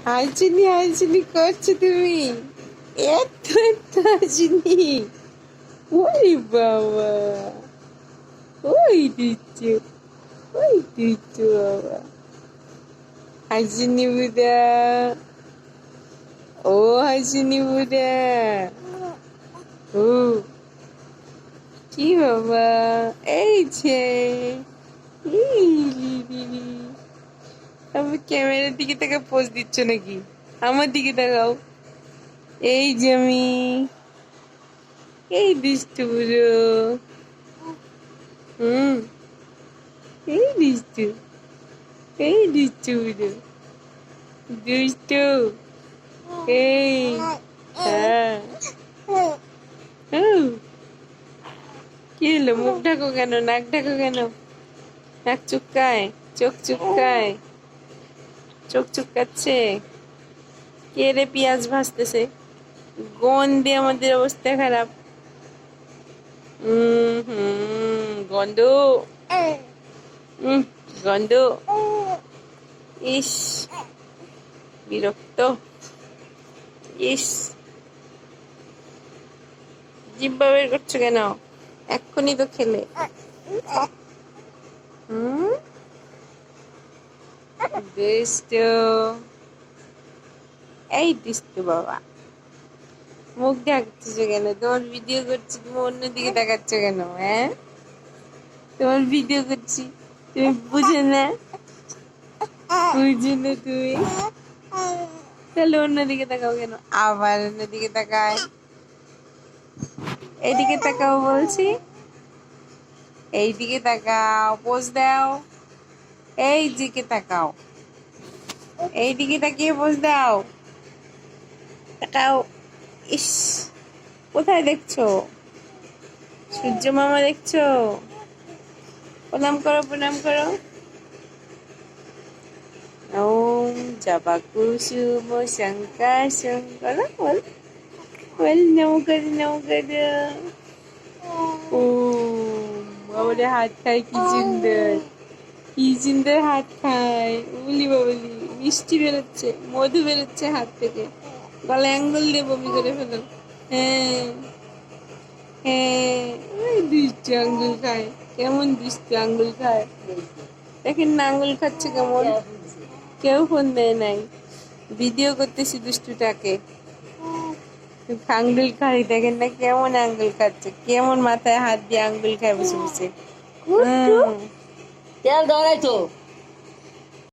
হাইজিনি করছো তুমি, এত এত হাইজিনি। ওই বাবা, ওই দিচ্ছু, ওই দিচ্ছু বাবা। হাইজিনি বুড়া, ও হাইজিনি বুড়া, ও কি বাবা, এই যে এই লিলি। আমি ক্যামেরার দিকে তাকে পোজ দিচ্ছ নাকি? আমার দিকে তাকাও। এই যে আমি, এই দুষ্টু বুড়ো। হুম, এই দুষ্টু, এই দুষ্টু বুড়ো, দুষ্টু। এই হ্যাঁ, হুম। কি হলো? মুখ ঢাকো কেন? নাক ঢাকো কেন? নাক চুপকায়, চোখ চুপকায়, চোখ চুপকাচ্ছে। কে রে পেঁয়াজ ভাজতেছে? গন্ধে আমাদের অবস্থা খারাপ। গন্ধ, গন্ধ। ইস, বিরক্ত। ইস, জিব্বা বের করছো কেন? এক্ষুনি তো খেলে। হুম, দুষ্টু, এই দুষ্টু বাবা। মুখ ঢাকতেছো কেন? তোমার ভিডিও করছি, তুমি অন্যদিকে তাকাচ্ছ কেন? হ্যাঁ, তোমার ভিডিও করছি, তুমি বুঝে না? বুঝে না তুমি? তাহলে অন্যদিকে তাকাও কেন? আবার অন্যদিকে তাকায়। এইদিকে তাকাও বলছি, এইদিকে তাকাও, পোজ দাও। এই দিকে তাকাও, এইদিকে তাকিয়ে পোজ দাও। তাকাও। ইস, কোথায় দেখছো? সূর্য মামা দেখছো? প্রণাম করো, প্রণাম করো। ওম জবা কুসুম শঙ্কর শঙ্কর, বল বল, নমো করে। ওম, আমাদের হাত খায় কি সুন্দর, কি সুন্দর হাত খায়। উলি বাবলি, মিষ্টি বেরোচ্ছে, মধু বেরোচ্ছে হাত থেকে। গলায় আঙ্গুল দিয়ে বমি করে ফেলো। হ্যাঁ হ্যাঁ, ওই দুষ্টু আঙ্গুল খায়। কেমন দুষ্টু আঙ্গুল খায় দেখেন না, আঙ্গুল খাচ্ছে কেমন। কেউ ফোন দেয় নাই, ভিডিও করতেছি দুষ্টুটাকে। আঙ্গুল খাই দেখেন না, কেমন আঙ্গুল খাচ্ছে, কেমন মাথায় হাত দিয়ে আঙ্গুল খায় বসে বসে। তেল ধরাই তো।